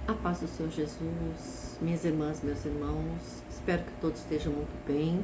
A paz do Senhor Jesus, minhas irmãs, meus irmãos, espero que todos estejam muito bem.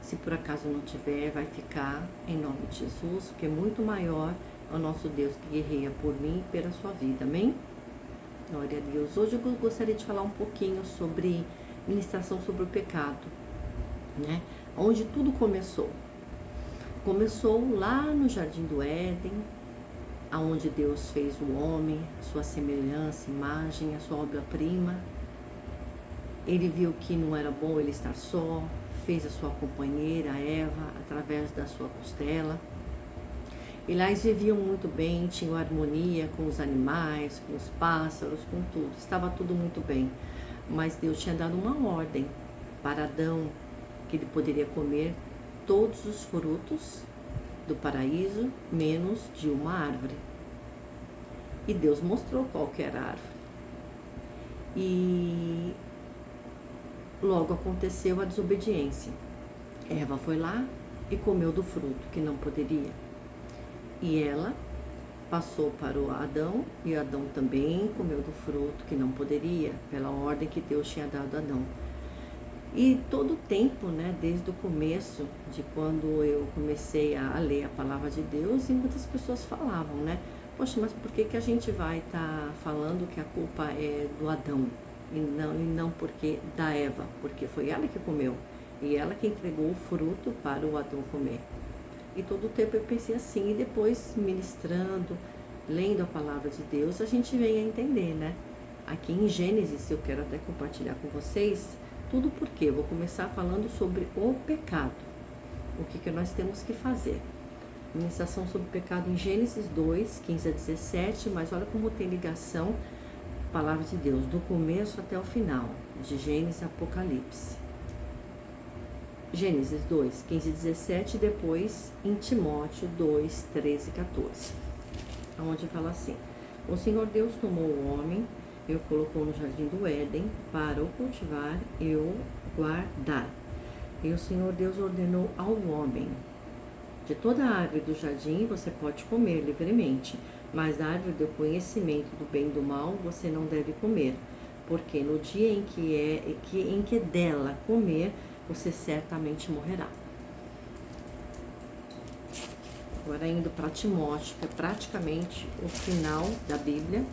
Se por acaso não tiver, vai ficar em nome de Jesus, porque muito maior é o nosso Deus que guerreia por mim e pela sua vida, amém? Glória a Deus. Hoje eu gostaria de falar um pouquinho sobre ministração sobre o pecado, né? Onde tudo começou. Começou lá no Jardim do Éden, aonde Deus fez o homem, sua semelhança, imagem, a sua obra-prima. Ele viu que não era bom ele estar só, fez a sua companheira, Eva, através da sua costela. E lá eles viviam muito bem, tinham harmonia com os animais, com os pássaros, com tudo. Estava tudo muito bem. Mas Deus tinha dado uma ordem para Adão, que ele poderia comer todos os frutos do paraíso, menos de uma árvore. E Deus mostrou qual que era a árvore. E logo aconteceu a desobediência. Eva foi lá e comeu do fruto que não poderia. E ela passou para o Adão, e Adão também comeu do fruto que não poderia, pela ordem que Deus tinha dado a Adão. E todo o tempo, né, desde o começo, de quando eu comecei a ler a palavra de Deus, e muitas pessoas falavam, né, poxa, mas por que a gente vai estar falando que a culpa é do Adão, e não porque da Eva, porque foi ela que comeu, e ela que entregou o fruto para o Adão comer. E todo o tempo eu pensei assim, e depois ministrando, lendo a palavra de Deus, a gente vem a entender, né? Aqui em Gênesis, eu quero até compartilhar com vocês, tudo porque eu vou começar falando sobre o pecado, o que nós temos que fazer. Ministração sobre o pecado em Gênesis 2, 15 a 17, mas olha como tem ligação a palavra de Deus, do começo até o final, de Gênesis a Apocalipse. Gênesis 2, 15 e 17, e depois em Timóteo 2, 13 e 14, onde fala assim: o Senhor Deus tomou o homem e o colocou no jardim do Éden para o cultivar e o guardar. E o Senhor Deus ordenou ao homem: de toda a árvore do jardim você pode comer livremente, mas da árvore do conhecimento do bem e do mal você não deve comer, porque no dia em que dela comer, você certamente morrerá. Agora indo para Timóteo, que é praticamente o final da Bíblia,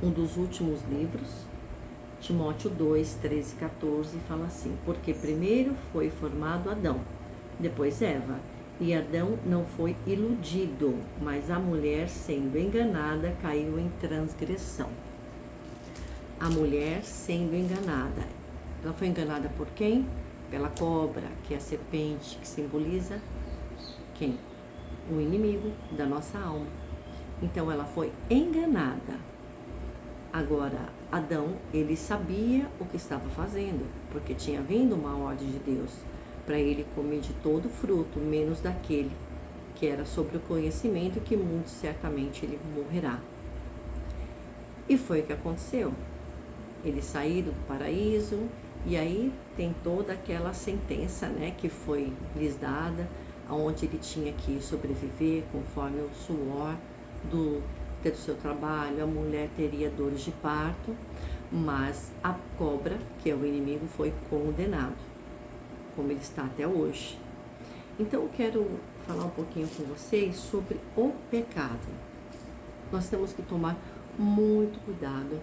um dos últimos livros, Timóteo 2, 13 e 14, fala assim: porque primeiro foi formado Adão, depois Eva, e Adão não foi iludido, mas a mulher, sendo enganada, caiu em transgressão. A mulher sendo enganada, ela foi enganada por quem? Pela cobra, que é a serpente, que simboliza quem? O inimigo da nossa alma. Então ela foi enganada. Agora, Adão, ele sabia o que estava fazendo, porque tinha vindo uma ordem de Deus para ele comer de todo o fruto, menos daquele que era sobre o conhecimento, que muito certamente ele morrerá. E foi o que aconteceu. Eles saíram do paraíso, e aí tem toda aquela sentença, né, que foi lhes dada, onde ele tinha que sobreviver conforme o suor do seu trabalho. A mulher teria dores de parto, mas a cobra, que é o inimigo, foi condenado, como ele está até hoje. Então eu quero falar um pouquinho com vocês sobre o pecado. Nós temos que tomar muito cuidado,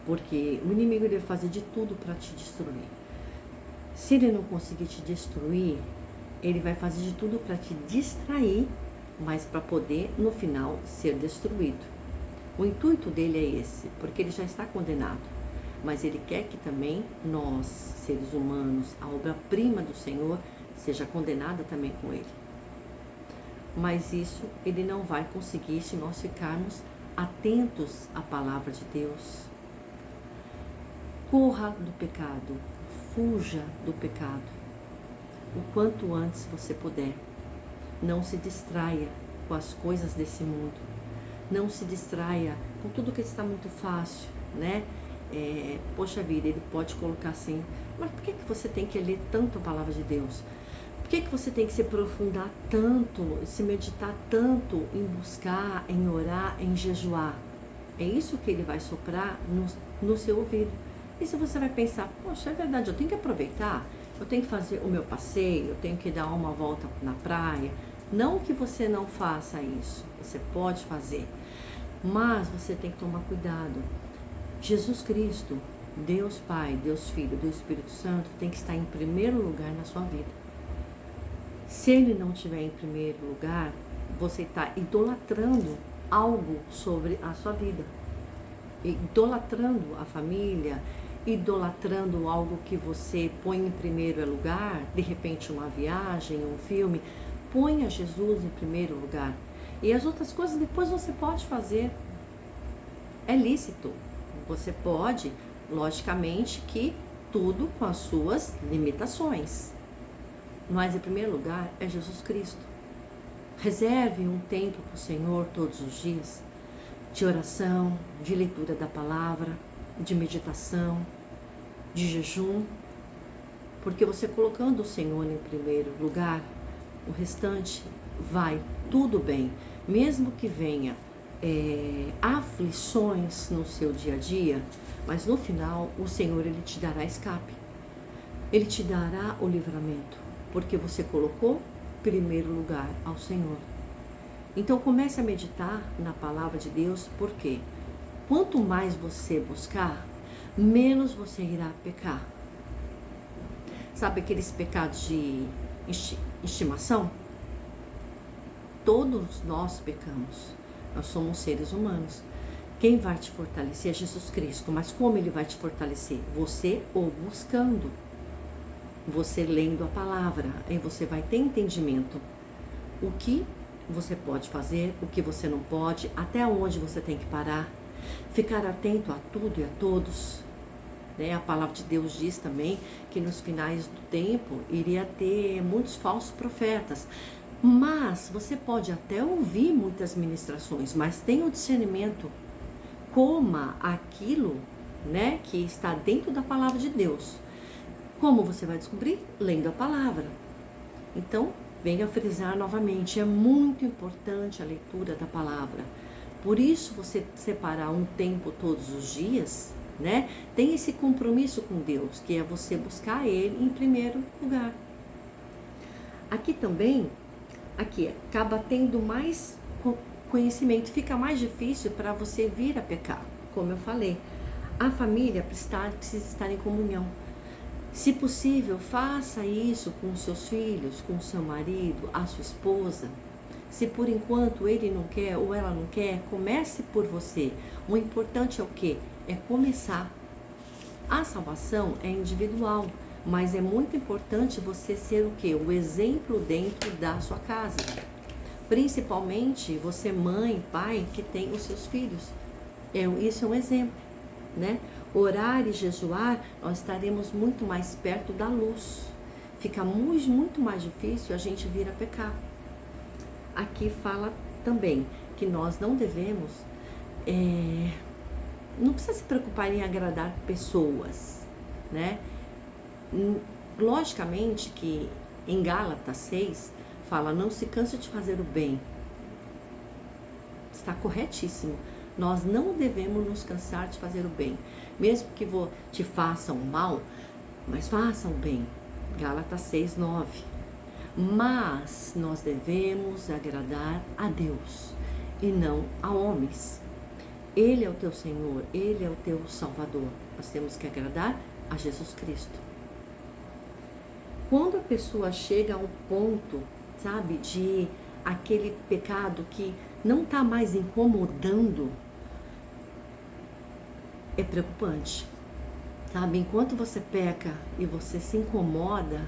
porque o inimigo ele vai fazer de tudo para te destruir. Se ele não conseguir te destruir, ele vai fazer de tudo para te distrair, mas para poder, no final, ser destruído. O intuito dele é esse, porque ele já está condenado. Mas ele quer que também nós, seres humanos, a obra-prima do Senhor, seja condenada também com ele. Mas isso ele não vai conseguir se nós ficarmos atentos à palavra de Deus. Corra do pecado, fuja do pecado, o quanto antes você puder. Não se distraia com as coisas desse mundo, não se distraia com tudo que está muito fácil, né? Poxa vida, ele pode colocar assim: mas por que você tem que ler tanto a palavra de Deus? Por que você tem que se aprofundar tanto, se meditar tanto em buscar, em orar, em jejuar? É isso que ele vai soprar no seu ouvido. E se você vai pensar, poxa, é verdade, eu tenho que aproveitar, eu tenho que fazer o meu passeio, eu tenho que dar uma volta na praia. Não que você não faça isso, você pode fazer, mas você tem que tomar cuidado. Jesus Cristo, Deus Pai, Deus Filho, Deus Espírito Santo, tem que estar em primeiro lugar na sua vida. Se ele não estiver em primeiro lugar, você está idolatrando algo sobre a sua vida. Idolatrando a família, idolatrando algo que você põe em primeiro lugar, de repente uma viagem, um filme, ponha Jesus em primeiro lugar. E as outras coisas depois você pode fazer. É lícito. Você pode, logicamente que tudo com as suas limitações. Mas em primeiro lugar é Jesus Cristo. Reserve um tempo para o Senhor todos os dias, de oração, de leitura da palavra, de meditação, de jejum, porque você colocando o Senhor em primeiro lugar, o restante vai tudo bem, mesmo que venha aflições no seu dia a dia, mas no final o Senhor ele te dará escape, ele te dará o livramento, porque você colocou em primeiro lugar ao Senhor. Então comece a meditar na palavra de Deus, porque quanto mais você buscar, menos você irá pecar. Sabe aqueles pecados de estimação? Todos nós pecamos. Nós somos seres humanos. Quem vai te fortalecer é Jesus Cristo. Mas como ele vai te fortalecer? Você o buscando. Você lendo a palavra. Aí você vai ter entendimento. O que você pode fazer, o que você não pode, até onde você tem que parar, ficar atento a tudo e a todos, né? A palavra de Deus diz também que nos finais do tempo iria ter muitos falsos profetas, mas você pode até ouvir muitas ministrações, mas tenha o discernimento, coma aquilo, né, que está dentro da palavra de Deus. Como você vai descobrir? Lendo a palavra. Então, venho a frisar novamente, é muito importante a leitura da palavra. Por isso, você separar um tempo todos os dias, né? Tem esse compromisso com Deus, que é você buscar Ele em primeiro lugar. Aqui também, acaba tendo mais conhecimento, fica mais difícil para você vir a pecar. Como eu falei, a família precisa estar em comunhão. Se possível, faça isso com seus filhos, com seu marido, a sua esposa. Se por enquanto ele não quer ou ela não quer, comece por você. O importante é o quê? É começar. A salvação é individual, mas é muito importante você ser o quê? O exemplo dentro da sua casa. Principalmente você, mãe, pai, que tem os seus filhos. Isso é um exemplo, né? Orar e jejuar, nós estaremos muito mais perto da luz. Fica muito mais difícil a gente vir a pecar. Aqui fala também que nós não devemos, não precisa se preocupar em agradar pessoas, né? Logicamente que em Gálatas 6 fala, não se canse de fazer o bem. Está corretíssimo. Nós não devemos nos cansar de fazer o bem. Mesmo que te façam mal, mas façam o bem. Gálatas 6, 9. Mas nós devemos agradar a Deus e não a homens. Ele é o teu Senhor, Ele é o teu Salvador. Nós temos que agradar a Jesus Cristo. Quando a pessoa chega a um ponto, sabe, de aquele pecado que não está mais incomodando, é preocupante, sabe? Enquanto você peca e você se incomoda,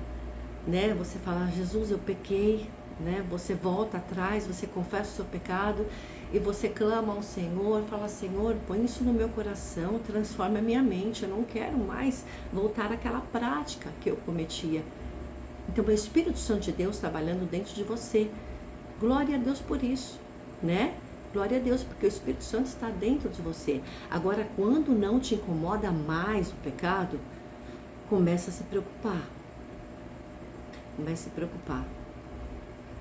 né? Você fala, Jesus, eu pequei, né? Você volta atrás, você confessa o seu pecado e você clama ao Senhor, fala, Senhor, põe isso no meu coração, transforma a minha mente, eu não quero mais voltar àquela prática que eu cometia. Então, o Espírito Santo de Deus trabalhando dentro de você. Glória a Deus por isso, né? Glória a Deus, porque o Espírito Santo está dentro de você. Agora, quando não te incomoda mais o pecado, começa a se preocupar. Comece a se preocupar.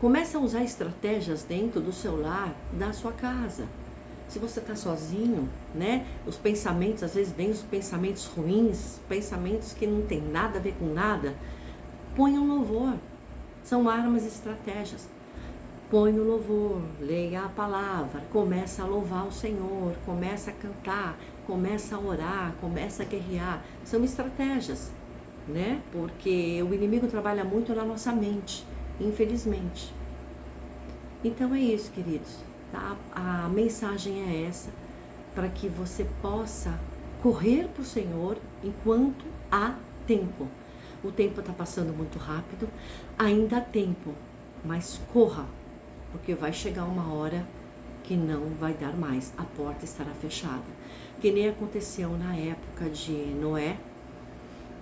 Comece a usar estratégias dentro do seu lar, da sua casa. Se você está sozinho, né? Os pensamentos, às vezes vêm os pensamentos ruins, pensamentos que não tem nada a ver com nada. Põe um louvor. São armas e estratégias. Põe o louvor, leia a palavra, começa a louvar o Senhor, começa a cantar, começa a orar, começa a guerrear. São estratégias, né? Porque o inimigo trabalha muito na nossa mente, infelizmente. Então é isso, queridos. Tá? A mensagem é essa, para que você possa correr para o Senhor enquanto há tempo. O tempo está passando muito rápido, ainda há tempo, mas corra, porque vai chegar uma hora que não vai dar mais, a porta estará fechada. Que nem aconteceu na época de Noé,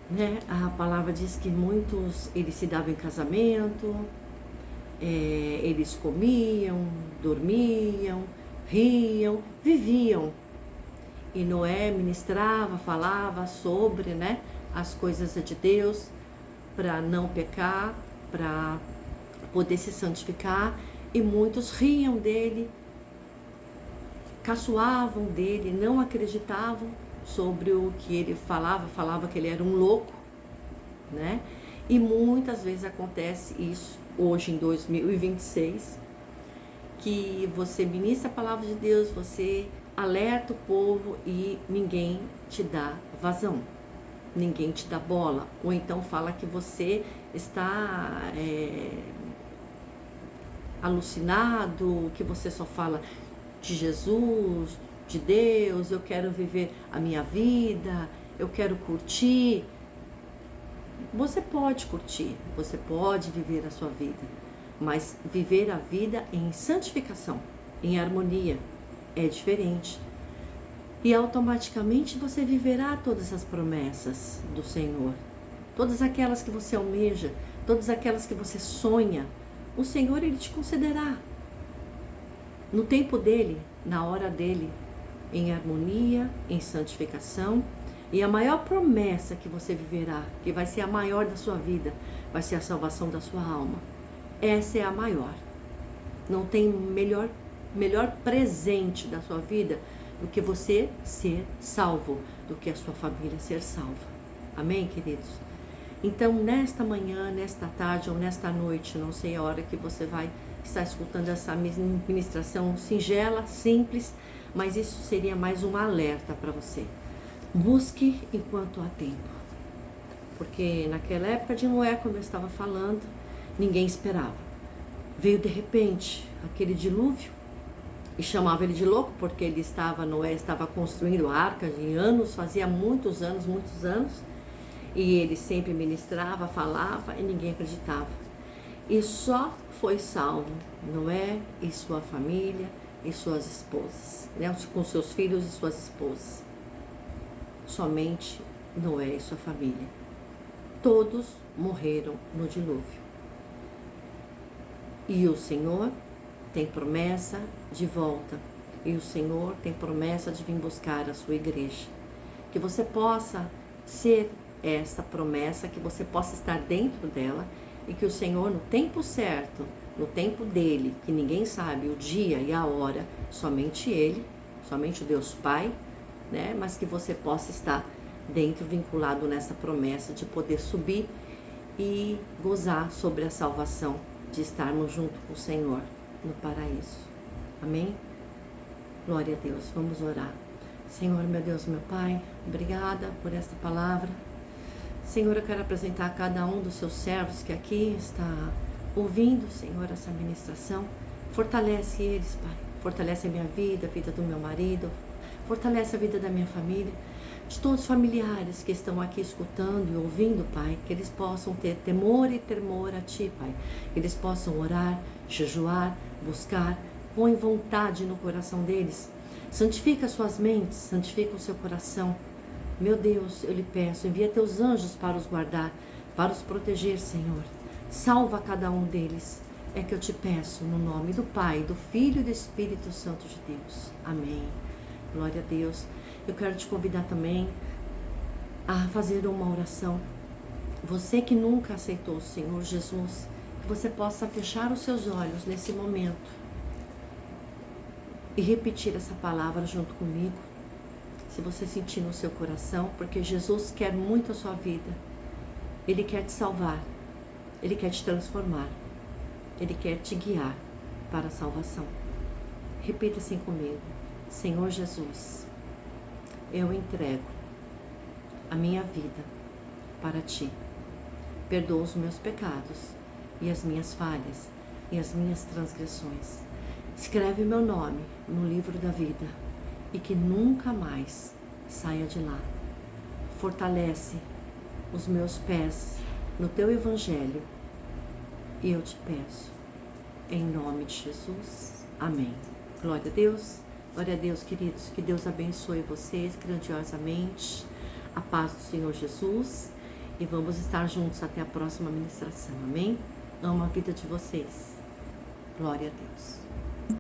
né? A palavra diz que muitos, eles se davam em casamento, eles comiam, dormiam, riam, viviam. E Noé ministrava, falava sobre, né, as coisas de Deus, para não pecar, para poder se santificar. E muitos riam dele, caçoavam dele, não acreditavam sobre o que ele falava que ele era um louco, né? E muitas vezes acontece isso hoje em 2026, que você ministra a palavra de Deus, você alerta o povo e ninguém te dá vazão, ninguém te dá bola, ou então fala que você está alucinado, que você só fala de Jesus, de Deus, eu quero viver a minha vida, eu quero curtir. Você pode curtir, você pode viver a sua vida, mas viver a vida em santificação, em harmonia, é diferente. E automaticamente você viverá todas as promessas do Senhor, todas aquelas que você almeja, todas aquelas que você sonha, o Senhor, Ele te concederá. No tempo dEle, na hora dEle, em harmonia, em santificação. E a maior promessa que você viverá, que vai ser a maior da sua vida, vai ser a salvação da sua alma. Essa é a maior. Não tem melhor presente da sua vida do que você ser salvo, do que a sua família ser salva. Amém, queridos? Então, nesta manhã, nesta tarde ou nesta noite, não sei a hora que você vai estar escutando essa ministração singela, simples, mas isso seria mais um alerta para você. Busque enquanto há tempo. Porque naquela época de Noé, como eu estava falando, ninguém esperava. Veio de repente aquele dilúvio e chamava ele de louco, porque Noé estava construindo a arca em anos, fazia muitos anos, e ele sempre ministrava, falava e ninguém acreditava. E só foi salvo Noé e sua família e suas esposas, né? Com seus filhos e suas esposas. Somente Noé e sua família. Todos morreram no dilúvio. E o Senhor tem promessa de volta. E o Senhor tem promessa de vir buscar a sua igreja. Que você possa ser essa promessa, que você possa estar dentro dela e que o Senhor, no tempo certo, no tempo dele, que ninguém sabe o dia e a hora, somente ele, somente o Deus Pai, né? Mas que você possa estar dentro, vinculado nessa promessa de poder subir e gozar sobre a salvação, de estarmos junto com o Senhor no paraíso. Amém? Glória a Deus. Vamos orar. Senhor, meu Deus, meu Pai, obrigada por esta palavra. Senhor, eu quero apresentar a cada um dos seus servos que aqui está ouvindo, Senhor, essa ministração. Fortalece eles, Pai. Fortalece a minha vida, a vida do meu marido. Fortalece a vida da minha família. De todos os familiares que estão aqui escutando e ouvindo, Pai. Que eles possam ter temor e temor a Ti, Pai. Que eles possam orar, jejuar, buscar. Põe vontade no coração deles. Santifica suas mentes, santifica o seu coração. Meu Deus, eu lhe peço, envia teus anjos para os guardar, para os proteger, Senhor. Salva cada um deles. É que eu te peço, no nome do Pai, do Filho e do Espírito Santo de Deus. Amém. Glória a Deus. Eu quero te convidar também a fazer uma oração. Você que nunca aceitou o Senhor Jesus, que você possa fechar os seus olhos nesse momento. e repetir essa palavra junto comigo, se você sentir no seu coração, porque Jesus quer muito a sua vida. Ele quer te salvar, Ele quer te transformar, Ele quer te guiar para a salvação. Repita assim comigo: Senhor Jesus, eu entrego a minha vida para Ti. Perdoa os meus pecados e as minhas falhas e as minhas transgressões. Escreve meu nome no livro da vida e que nunca mais saia de lá. Fortalece os meus pés no Teu Evangelho e eu te peço, em nome de Jesus. Amém. Glória a Deus, queridos. Que Deus abençoe vocês grandiosamente. A paz do Senhor Jesus. E vamos estar juntos até a próxima ministração. Amém? Amo a vida de vocês. Glória a Deus.